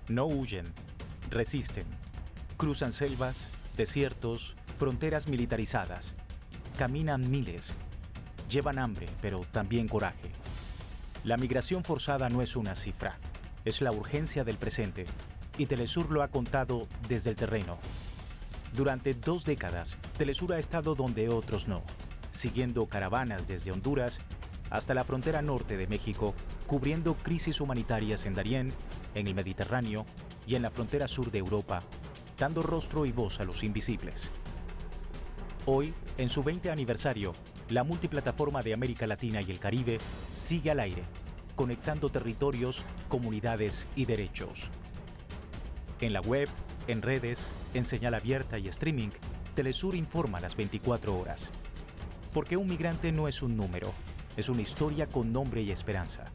No huyen, resisten, cruzan selvas, desiertos, fronteras militarizadas, caminan miles, llevan hambre, pero también coraje. La migración forzada no es una cifra, es la urgencia del presente, y Telesur lo ha contado desde el terreno. Durante 2 décadas, Telesur ha estado donde otros no, siguiendo caravanas desde Honduras hasta la frontera norte de México, cubriendo crisis humanitarias en Darién, en el Mediterráneo y en la frontera sur de Europa, dando rostro y voz a los invisibles. Hoy, en su 20 aniversario, la multiplataforma de América Latina y el Caribe sigue al aire, conectando territorios, comunidades y derechos. En la web, en redes, en señal abierta y streaming, Telesur informa las 24 horas. Porque un migrante no es un número, es una historia con nombre y esperanza.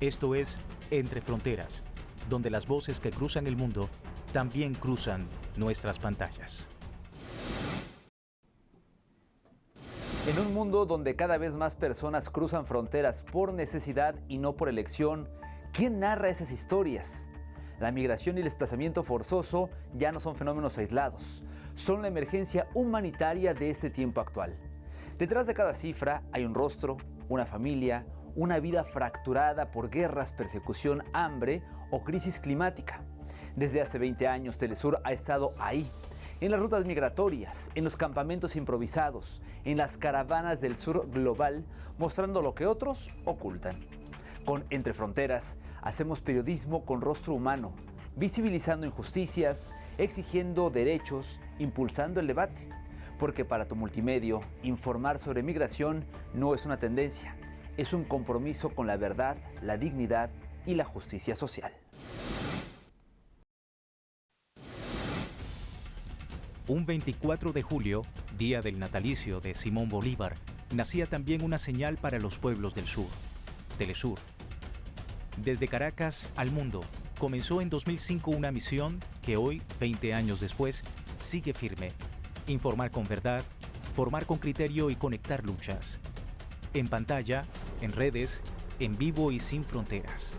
Esto es Entre Fronteras, donde las voces que cruzan el mundo también cruzan nuestras pantallas. En un mundo donde cada vez más personas cruzan fronteras por necesidad y no por elección, ¿quién narra esas historias? La migración y el desplazamiento forzoso ya no son fenómenos aislados, son la emergencia humanitaria de este tiempo actual. Detrás de cada cifra hay un rostro, una familia, una vida fracturada por guerras, persecución, hambre o crisis climática. Desde hace 20 años, Telesur ha estado ahí, en las rutas migratorias, en los campamentos improvisados, en las caravanas del sur global, mostrando lo que otros ocultan. Con Entre Fronteras, hacemos periodismo con rostro humano, visibilizando injusticias, exigiendo derechos, impulsando el debate. Porque para tu multimedio, informar sobre migración no es una tendencia, es un compromiso con la verdad, la dignidad y la justicia social. Un 24 de julio, día del natalicio de Simón Bolívar, nacía también una señal para los pueblos del sur, Telesur. Desde Caracas al mundo, comenzó en 2005 una misión que hoy, 20 años después, sigue firme. Informar con verdad, formar con criterio y conectar luchas. En pantalla, en redes, en vivo y sin fronteras.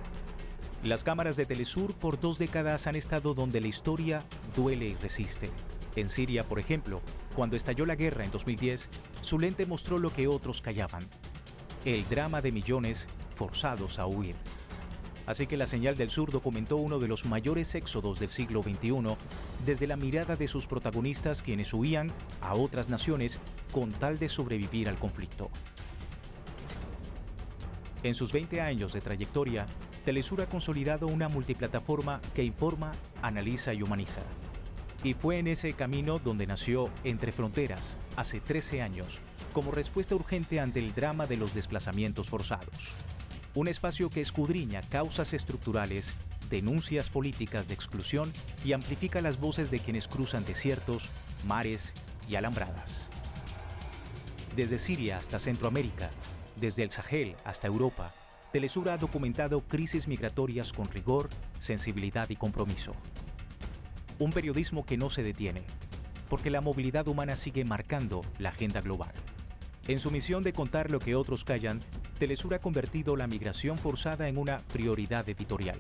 Las cámaras de Telesur por 2 décadas han estado donde la historia duele y resiste. En Siria, por ejemplo, cuando estalló la guerra en 2010, su lente mostró lo que otros callaban: el drama de millones forzados a huir. Así que la Señal del Sur documentó uno de los mayores éxodos del siglo XXI desde la mirada de sus protagonistas, quienes huían a otras naciones con tal de sobrevivir al conflicto. En sus 20 años de trayectoria, Telesur ha consolidado una multiplataforma que informa, analiza y humaniza. Y fue en ese camino donde nació Entre Fronteras, hace 13 años, como respuesta urgente ante el drama de los desplazamientos forzados. Un espacio que escudriña causas estructurales, denuncias políticas de exclusión y amplifica las voces de quienes cruzan desiertos, mares y alambradas. Desde Siria hasta Centroamérica, desde el Sahel hasta Europa, Telesur ha documentado crisis migratorias con rigor, sensibilidad y compromiso. Un periodismo que no se detiene, porque la movilidad humana sigue marcando la agenda global. En su misión de contar lo que otros callan, Telesur ha convertido la migración forzada en una prioridad editorial.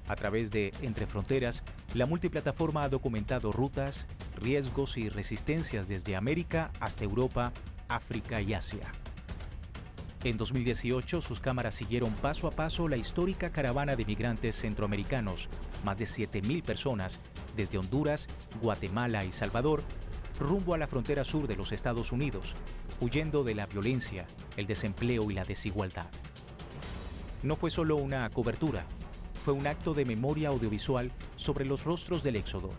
A través de Entre Fronteras, la multiplataforma ha documentado rutas, riesgos y resistencias desde América hasta Europa, África y Asia. En 2018, sus cámaras siguieron paso a paso la histórica caravana de migrantes centroamericanos, más de 7.000 personas, desde Honduras, Guatemala y Salvador, rumbo a la frontera sur de los Estados Unidos, huyendo de la violencia, el desempleo y la desigualdad. No fue solo una cobertura, fue un acto de memoria audiovisual sobre los rostros del éxodo,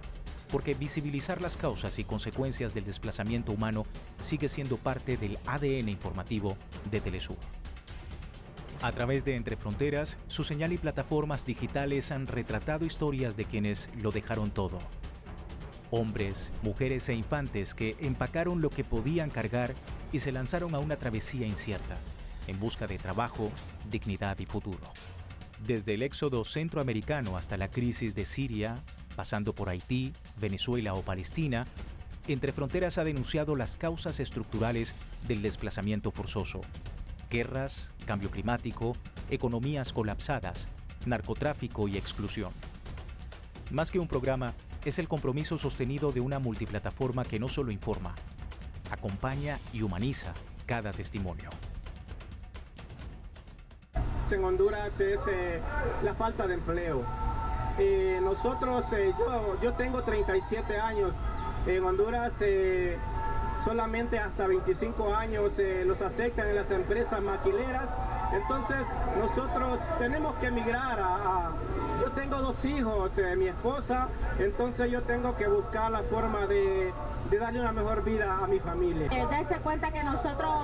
porque visibilizar las causas y consecuencias del desplazamiento humano sigue siendo parte del ADN informativo de Telesur. A través de Entre Fronteras, su señal y plataformas digitales han retratado historias de quienes lo dejaron todo. Hombres, mujeres e infantes que empacaron lo que podían cargar y se lanzaron a una travesía incierta, en busca de trabajo, dignidad y futuro. Desde el éxodo centroamericano hasta la crisis de Siria, pasando por Haití, Venezuela o Palestina, Entre Fronteras ha denunciado las causas estructurales del desplazamiento forzoso: guerras, cambio climático, economías colapsadas, narcotráfico y exclusión. Más que un programa, es el compromiso sostenido de una multiplataforma que no solo informa, acompaña y humaniza cada testimonio. En Honduras es la falta de empleo. Yo tengo 37 años. En Honduras solamente hasta 25 años los aceptan en las empresas maquileras. Entonces nosotros tenemos que emigrar Yo tengo 2 hijos, mi esposa, entonces yo tengo que buscar la forma de darle una mejor vida a mi familia. Dese cuenta que nosotros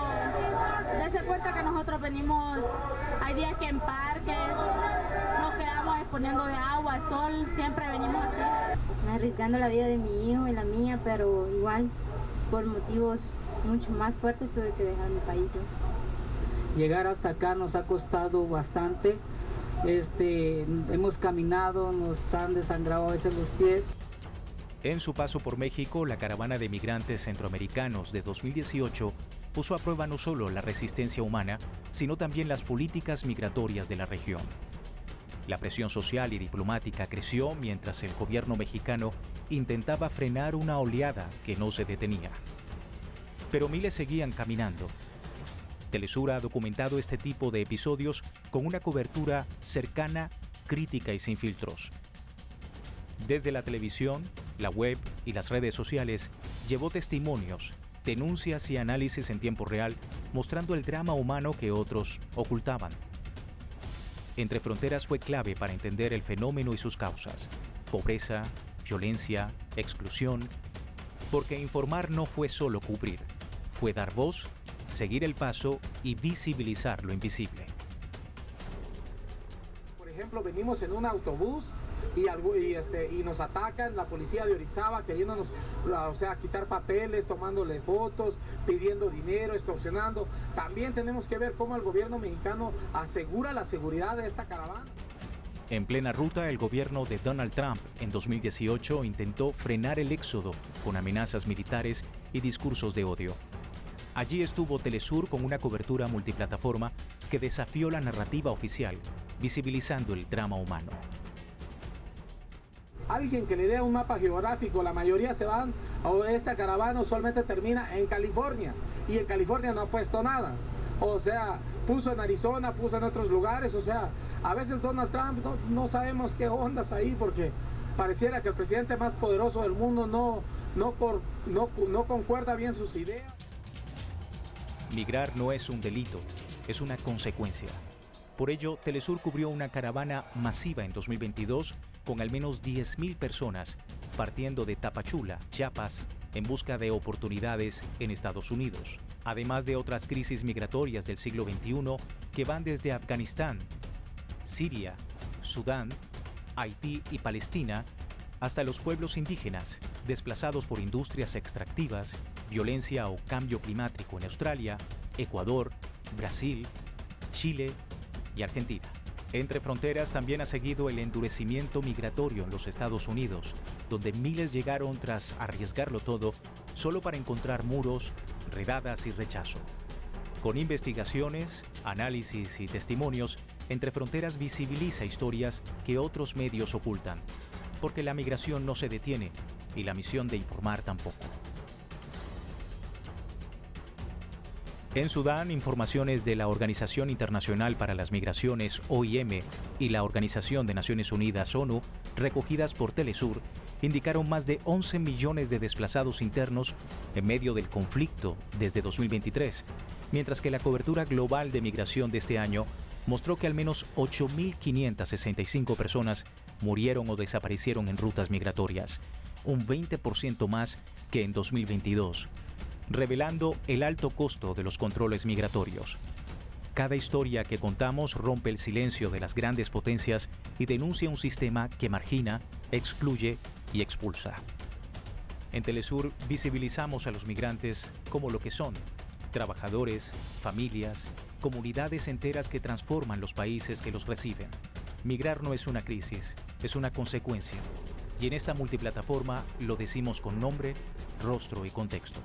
venimos, hay días que en parques nos quedamos exponiendo de agua, sol, siempre venimos así. Arriesgando la vida de mi hijo y la mía, pero igual por motivos mucho más fuertes tuve que dejar mi país. Llegar hasta acá nos ha costado bastante. Hemos caminado, nos han desangrado a veces los pies. En su paso por México, la caravana de migrantes centroamericanos de 2018 puso a prueba no solo la resistencia humana, sino también las políticas migratorias de la región. La presión social y diplomática creció mientras el gobierno mexicano intentaba frenar una oleada que no se detenía. Pero miles seguían caminando. Telesur ha documentado este tipo de episodios con una cobertura cercana, crítica y sin filtros. Desde la televisión, la web y las redes sociales, llevó testimonios, denuncias y análisis en tiempo real, mostrando el drama humano que otros ocultaban. Entre Fronteras fue clave para entender el fenómeno y sus causas: pobreza, violencia, exclusión, porque informar no fue solo cubrir, fue dar voz, seguir el paso y visibilizar lo invisible. Por ejemplo, venimos en un autobús y nos atacan la policía de Orizaba queriéndonos, quitar papeles, tomándole fotos, pidiendo dinero, extorsionando. También tenemos que ver cómo el gobierno mexicano asegura la seguridad de esta caravana. En plena ruta, el gobierno de Donald Trump en 2018 intentó frenar el éxodo con amenazas militares y discursos de odio. Allí estuvo Telesur con una cobertura multiplataforma que desafió la narrativa oficial, visibilizando el drama humano. Alguien que le dé un mapa geográfico, la mayoría se van, o esta caravana usualmente termina en California, y en California no ha puesto nada. O sea, puso en Arizona, puso en otros lugares. O sea, a veces Donald Trump no sabemos qué ondas ahí, porque pareciera que el presidente más poderoso del mundo no concuerda bien sus ideas. Migrar no es un delito, es una consecuencia. Por ello, Telesur cubrió una caravana masiva en 2022 con al menos 10,000 personas partiendo de Tapachula, Chiapas, en busca de oportunidades en Estados Unidos, además de otras crisis migratorias del siglo XXI que van desde Afganistán, Siria, Sudán, Haití y Palestina, hasta los pueblos indígenas, desplazados por industrias extractivas, violencia o cambio climático en Australia, Ecuador, Brasil, Chile y Argentina. Entre Fronteras también ha seguido el endurecimiento migratorio en los Estados Unidos, donde miles llegaron tras arriesgarlo todo solo para encontrar muros, redadas y rechazo. Con investigaciones, análisis y testimonios, Entre Fronteras visibiliza historias que otros medios ocultan, porque la migración no se detiene y la misión de informar tampoco. En Sudán, informaciones de la Organización Internacional para las Migraciones, OIM, y la Organización de Naciones Unidas, ONU, recogidas por Telesur, indicaron más de 11 millones de desplazados internos en medio del conflicto desde 2023, mientras que la cobertura global de migración de este año mostró que al menos 8.565 personas murieron o desaparecieron en rutas migratorias, un 20% más que en 2022. Revelando el alto costo de los controles migratorios. Cada historia que contamos rompe el silencio de las grandes potencias y denuncia un sistema que margina, excluye y expulsa. En Telesur visibilizamos a los migrantes como lo que son: trabajadores, familias, comunidades enteras que transforman los países que los reciben. Migrar no es una crisis, es una consecuencia. Y en esta multiplataforma lo decimos con nombre, rostro y contexto.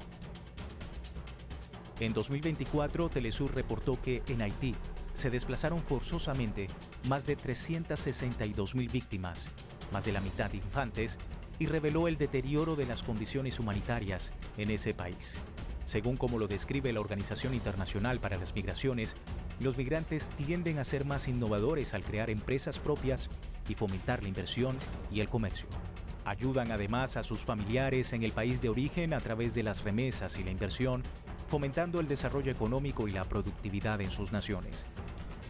En 2024, Telesur reportó que en Haití se desplazaron forzosamente más de 362,000 víctimas, más de la mitad infantes, y reveló el deterioro de las condiciones humanitarias en ese país. Según como lo describe la Organización Internacional para las Migraciones, los migrantes tienden a ser más innovadores al crear empresas propias y fomentar la inversión y el comercio. Ayudan además a sus familiares en el país de origen a través de las remesas y la inversión, fomentando el desarrollo económico y la productividad en sus naciones.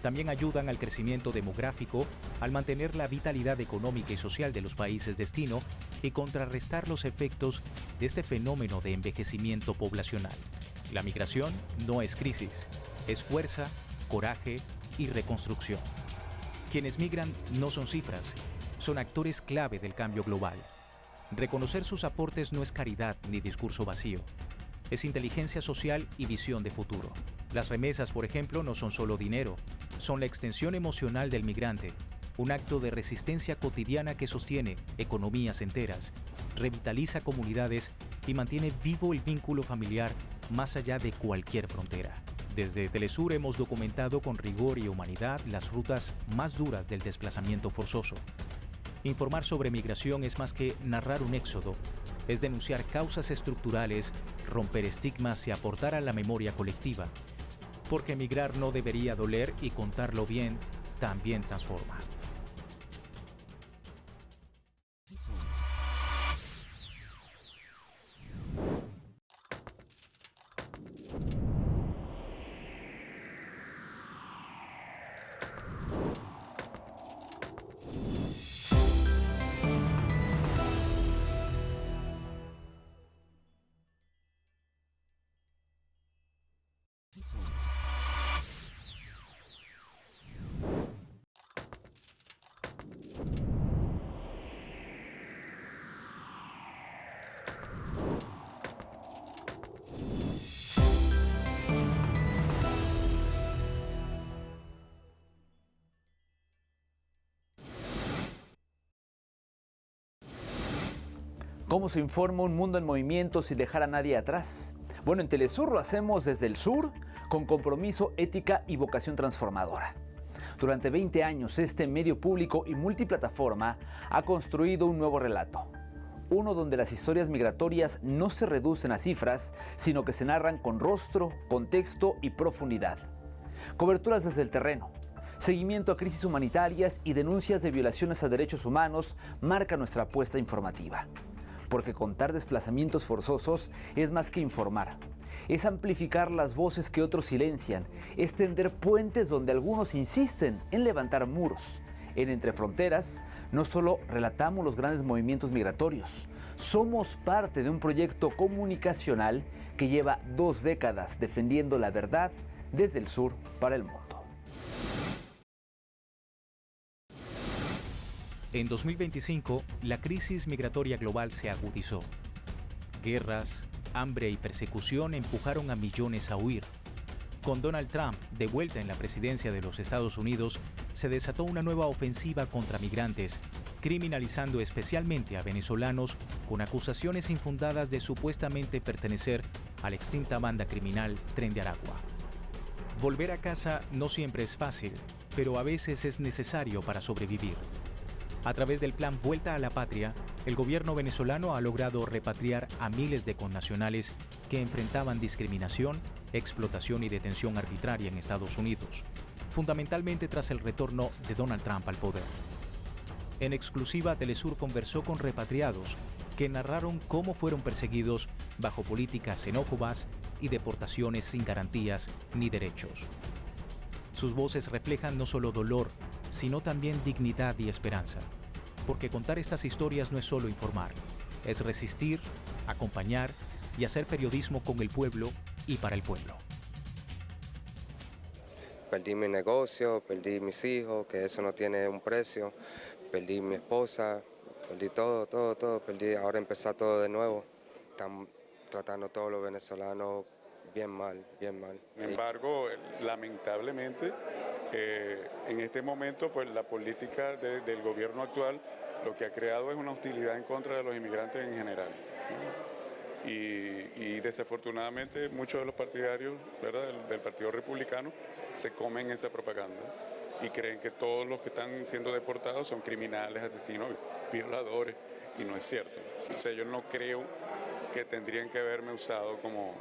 También ayudan al crecimiento demográfico al mantener la vitalidad económica y social de los países destino y contrarrestar los efectos de este fenómeno de envejecimiento poblacional. La migración no es crisis, es fuerza, coraje y reconstrucción. Quienes migran no son cifras, son actores clave del cambio global. Reconocer sus aportes no es caridad ni discurso vacío, es inteligencia social y visión de futuro. Las remesas, por ejemplo, no son solo dinero, son la extensión emocional del migrante, un acto de resistencia cotidiana que sostiene economías enteras, revitaliza comunidades y mantiene vivo el vínculo familiar más allá de cualquier frontera. Desde Telesur hemos documentado con rigor y humanidad las rutas más duras del desplazamiento forzoso. Informar sobre migración es más que narrar un éxodo, es denunciar causas estructurales, romper estigmas y aportar a la memoria colectiva. Porque migrar no debería doler y contarlo bien también transforma. ¿Cómo se informa un mundo en movimiento sin dejar a nadie atrás? Bueno, en Telesur lo hacemos desde el sur, con compromiso, ética y vocación transformadora. Durante 20 años, este medio público y multiplataforma ha construido un nuevo relato. Uno donde las historias migratorias no se reducen a cifras, sino que se narran con rostro, contexto y profundidad. Coberturas desde el terreno, seguimiento a crisis humanitarias y denuncias de violaciones a derechos humanos marca nuestra apuesta informativa. Porque contar desplazamientos forzosos es más que informar. Es amplificar las voces que otros silencian, es tender puentes donde algunos insisten en levantar muros. En Entre Fronteras, no solo relatamos los grandes movimientos migratorios, somos parte de un proyecto comunicacional que lleva 2 décadas defendiendo la verdad desde el sur para el mundo. En 2025, la crisis migratoria global se agudizó. Guerras, hambre y persecución empujaron a millones a huir. Con Donald Trump de vuelta en la presidencia de los Estados Unidos, se desató una nueva ofensiva contra migrantes, criminalizando especialmente a venezolanos con acusaciones infundadas de supuestamente pertenecer a la extinta banda criminal Tren de Aragua. Volver a casa no siempre es fácil, pero a veces es necesario para sobrevivir. A través del plan Vuelta a la Patria, el gobierno venezolano ha logrado repatriar a miles de connacionales que enfrentaban discriminación, explotación y detención arbitraria en Estados Unidos, fundamentalmente tras el retorno de Donald Trump al poder. En exclusiva, Telesur conversó con repatriados que narraron cómo fueron perseguidos bajo políticas xenófobas y deportaciones sin garantías ni derechos. Sus voces reflejan no solo dolor, sino también dignidad y esperanza. Porque contar estas historias no es solo informar, es resistir, acompañar y hacer periodismo con el pueblo y para el pueblo. Perdí mi negocio, perdí mis hijos, que eso no tiene un precio, perdí mi esposa, perdí todo, perdí, ahora empezar todo de nuevo. están tratando a todos los venezolanos bien mal, bien mal. Sin embargo, lamentablemente, en este momento, pues la política del gobierno actual lo que ha creado es una hostilidad en contra de los inmigrantes en general, ¿no? Y desafortunadamente muchos de los partidarios, ¿verdad?, del Partido Republicano se comen esa propaganda y creen que todos los que están siendo deportados son criminales, asesinos, violadores, y no es cierto. O sea, yo no creo que tendrían que haberme usado como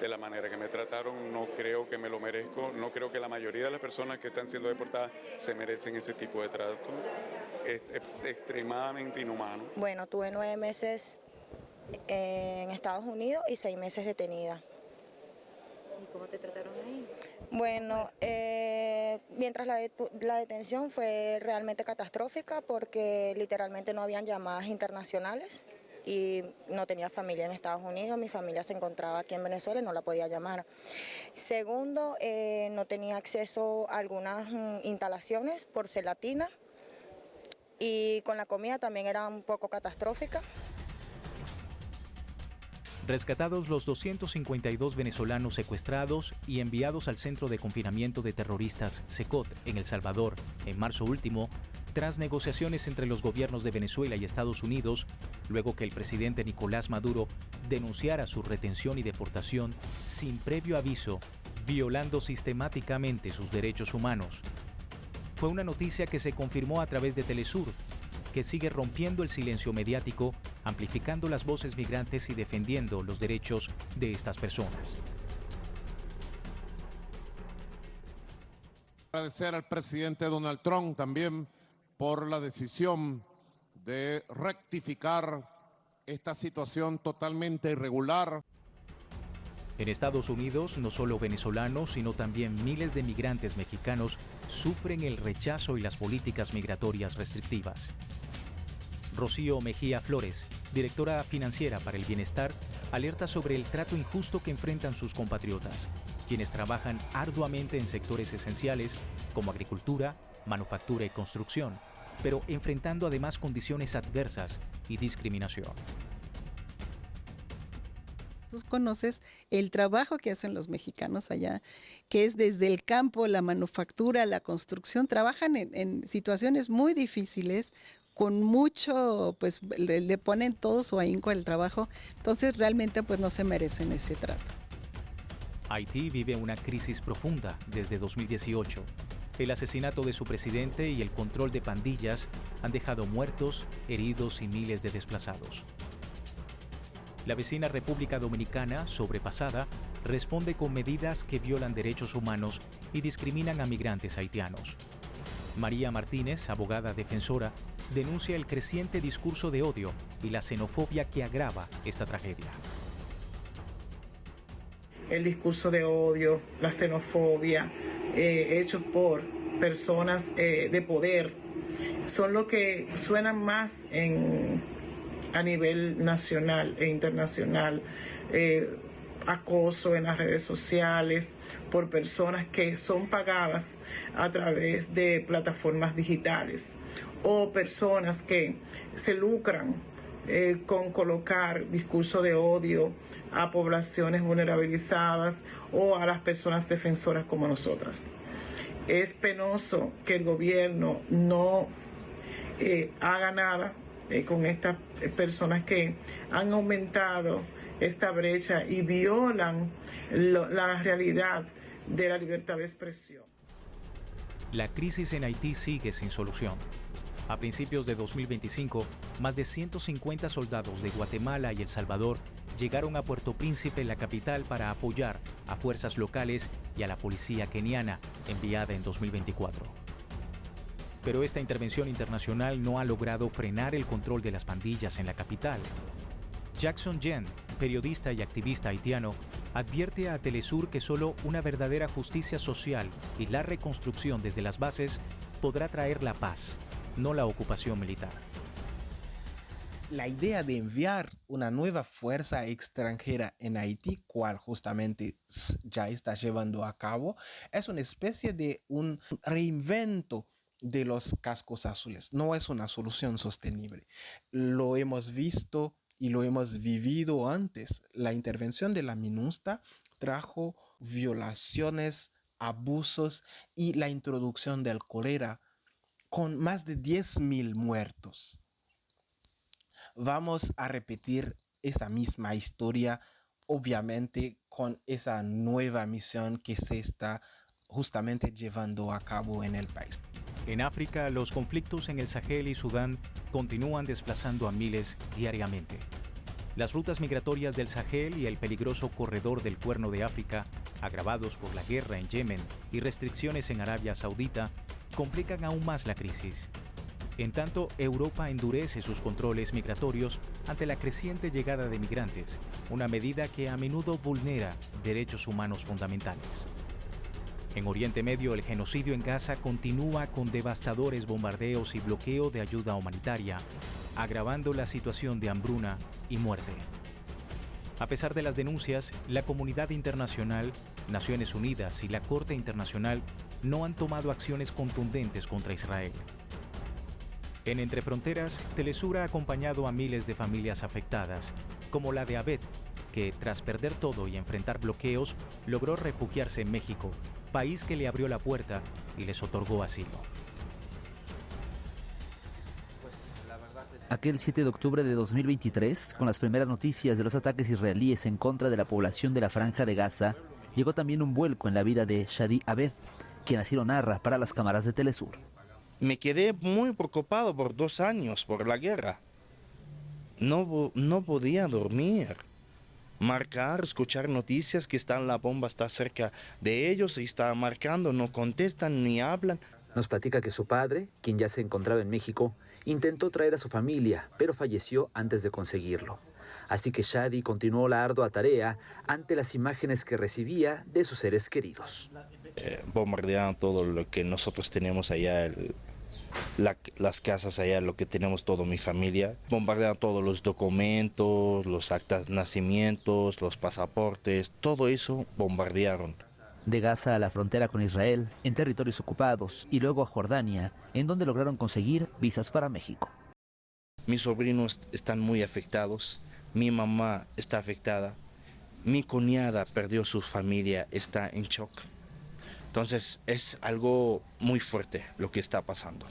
de la manera que me trataron, no creo que me lo merezco, no creo que la mayoría de las personas que están siendo deportadas se merecen ese tipo de trato. Es extremadamente inhumano. Bueno, tuve 9 meses en Estados Unidos y 6 meses detenida. ¿Y cómo te trataron ahí? Bueno, mientras la detención fue realmente catastrófica porque literalmente no habían llamadas internacionales y no tenía familia en Estados Unidos, mi familia se encontraba aquí en Venezuela y no la podía llamar. Segundo, no tenía acceso a algunas instalaciones por ser latina y con la comida también era un poco catastrófica. Rescatados los 252 venezolanos secuestrados y enviados al centro de confinamiento de terroristas SECOT en El Salvador en marzo último, tras negociaciones entre los gobiernos de Venezuela y Estados Unidos, luego que el presidente Nicolás Maduro denunciara su retención y deportación sin previo aviso, violando sistemáticamente sus derechos humanos. Fue una noticia que se confirmó a través de Telesur, que sigue rompiendo el silencio mediático, amplificando las voces migrantes y defendiendo los derechos de estas personas. Agradecer al presidente Donald Trump también por la decisión de rectificar esta situación totalmente irregular. En Estados Unidos, no solo venezolanos, sino también miles de migrantes mexicanos sufren el rechazo y las políticas migratorias restrictivas. Rocío Mejía Flores, directora financiera para el bienestar, alerta sobre el trato injusto que enfrentan sus compatriotas, quienes trabajan arduamente en sectores esenciales como agricultura, manufactura y construcción, pero enfrentando además condiciones adversas y discriminación. Tú conoces el trabajo que hacen los mexicanos allá, que es desde el campo, la manufactura, la construcción, trabajan en situaciones muy difíciles, con mucho, pues le ponen todo su ahínco al trabajo, entonces realmente pues no se merecen ese trato. Haití vive una crisis profunda desde 2018. El asesinato de su presidente y el control de pandillas han dejado muertos, heridos y miles de desplazados. La vecina República Dominicana, sobrepasada, responde con medidas que violan derechos humanos y discriminan a migrantes haitianos. María Martínez, abogada defensora, denuncia el creciente discurso de odio y la xenofobia que agrava esta tragedia. El discurso de odio, la xenofobia, hechos por personas de poder, son lo que suenan más a nivel nacional e internacional. Acoso en las redes sociales por personas que son pagadas a través de plataformas digitales o personas que se lucran con colocar discurso de odio a poblaciones vulnerabilizadas o a las personas defensoras como nosotras. Es penoso que el gobierno no haga nada con estas personas que han aumentado esta brecha y violan la realidad de la libertad de expresión. La crisis en Haití sigue sin solución. A principios de 2025, más de 150 soldados de Guatemala y El Salvador llegaron a Puerto Príncipe, la capital, para apoyar a fuerzas locales y a la policía keniana enviada en 2024. Pero esta intervención internacional no ha logrado frenar el control de las pandillas en la capital. Jackson Jen, periodista y activista haitiano, advierte a Telesur que solo una verdadera justicia social y la reconstrucción desde las bases podrá traer la paz, no la ocupación militar. La idea de enviar una nueva fuerza extranjera en Haití, cual justamente ya está llevando a cabo, es una especie de un reinvento de los cascos azules. No es una solución sostenible. Lo hemos visto y lo hemos vivido antes. La intervención de la MINUSTAH trajo violaciones, abusos y la introducción del cólera con más de 10.000 muertos. Vamos a repetir esa misma historia, obviamente con esa nueva misión que se está justamente llevando a cabo en el país. En África, los conflictos en el Sahel y Sudán continúan desplazando a miles diariamente. Las rutas migratorias del Sahel y el peligroso corredor del Cuerno de África, agravados por la guerra en Yemen y restricciones en Arabia Saudita, complican aún más la crisis. En tanto, Europa endurece sus controles migratorios ante la creciente llegada de migrantes, una medida que a menudo vulnera derechos humanos fundamentales. En Oriente Medio, el genocidio en Gaza continúa con devastadores bombardeos y bloqueo de ayuda humanitaria, agravando la situación de hambruna y muerte. A pesar de las denuncias, la comunidad internacional, Naciones Unidas y la Corte Internacional no han tomado acciones contundentes contra Israel. En Entre Fronteras, Telesur ha acompañado a miles de familias afectadas, como la de Abed, que tras perder todo y enfrentar bloqueos, logró refugiarse en México, país que le abrió la puerta y les otorgó asilo. Aquel 7 de octubre de 2023, con las primeras noticias de los ataques israelíes en contra de la población de la Franja de Gaza, llegó también un vuelco en la vida de Shadi Abed, quien así lo narra para las cámaras de Telesur. Me quedé muy preocupado por 2 años por la guerra. No podía dormir. Marcar, escuchar noticias que la bomba está cerca de ellos y está marcando, no contestan ni hablan. Nos platica que su padre, quien ya se encontraba en México, intentó traer a su familia, pero falleció antes de conseguirlo. Así que Shadi continuó la ardua tarea ante las imágenes que recibía de sus seres queridos. Bombardearon todo lo que nosotros tenemos allá, las casas allá, lo que tenemos todo, mi familia. Bombardearon todos los documentos, los actas de nacimientos, los pasaportes, todo eso bombardearon. De Gaza a la frontera con Israel, en territorios ocupados, y luego a Jordania, en donde lograron conseguir visas para México. Mis sobrinos están muy afectados, mi mamá está afectada, mi cuñada perdió su familia, está en shock. Entonces es algo muy fuerte lo que está pasando.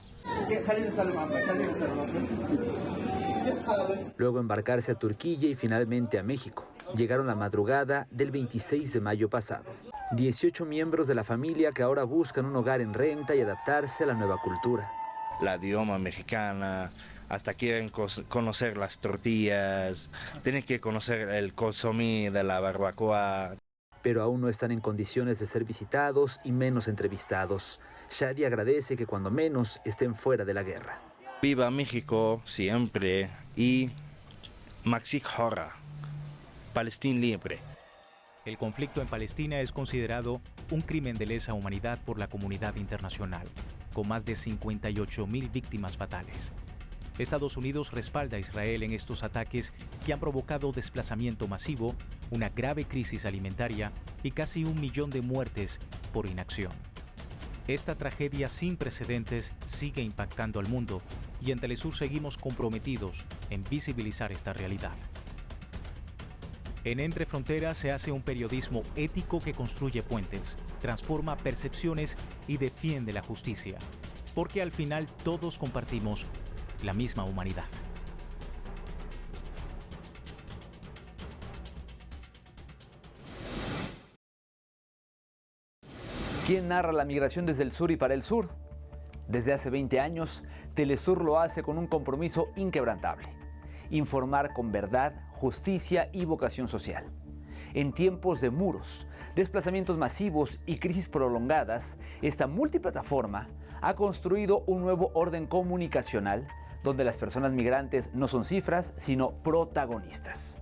Luego embarcarse a Turquía y finalmente a México. Llegaron la madrugada del 26 de mayo pasado. 18 miembros de la familia que ahora buscan un hogar en renta y adaptarse a la nueva cultura. La idioma mexicana, hasta quieren conocer las tortillas, tienen que conocer el consomé de la barbacoa. Pero aún no están en condiciones de ser visitados y menos entrevistados. Shadi agradece que cuando menos estén fuera de la guerra. Viva México siempre y Maxik Hora, Palestina libre. El conflicto en Palestina es considerado un crimen de lesa humanidad por la comunidad internacional, con más de 58.000 víctimas fatales. Estados Unidos respalda a Israel en estos ataques que han provocado desplazamiento masivo, una grave crisis alimentaria y casi 1 millón de muertes por inacción. Esta tragedia sin precedentes sigue impactando al mundo y en Telesur seguimos comprometidos en visibilizar esta realidad. En Entre Fronteras se hace un periodismo ético que construye puentes, transforma percepciones y defiende la justicia, porque al final todos compartimos la misma humanidad. ¿Quién narra la migración desde el sur y para el sur? Desde hace 20 años, Telesur lo hace con un compromiso inquebrantable: informar con verdad, justicia y vocación social. En tiempos de muros, desplazamientos masivos y crisis prolongadas, esta multiplataforma ha construido un nuevo orden comunicacional donde las personas migrantes no son cifras, sino protagonistas.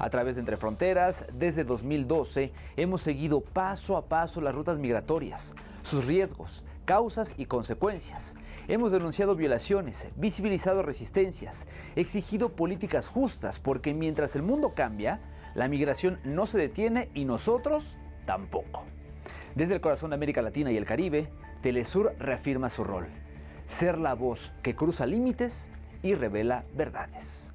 A través de Entre Fronteras, desde 2012, hemos seguido paso a paso las rutas migratorias, sus riesgos, causas y consecuencias. Hemos denunciado violaciones, visibilizado resistencias, exigido políticas justas, porque mientras el mundo cambia, la migración no se detiene y nosotros tampoco. Desde el corazón de América Latina y el Caribe, Telesur reafirma su rol: ser la voz que cruza límites y revela verdades.